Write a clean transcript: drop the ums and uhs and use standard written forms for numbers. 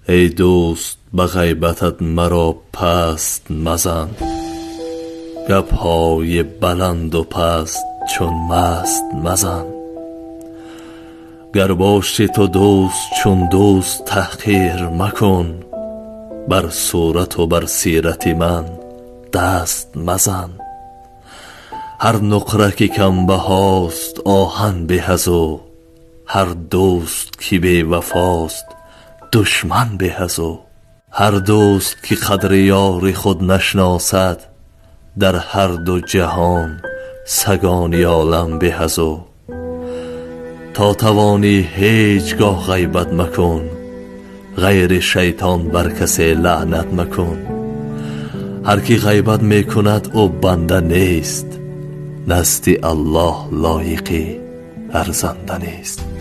ای دوست به غیبتت مرا پست مزن، گپ‌های بلند و پست چون مست مزن. گر باشی تو دوست چون دوست تحقیر مکن، بر صورت و بر سیرت من دست مزن. هر نقره‌کی کم بهاست آهن به از او، هر دوست کی بی وفاست دشمن به از او. هر دوست که قدر یار خود نشناسد، در هر دو جهان سگانی عالم به از او. تا توانی هیچگاه غیبت مکن، غیر شیطان بر کسی لعنت مکن. هر کی غیبت میکند او بنده نیست، نزد الله لایق ارزنده نیست.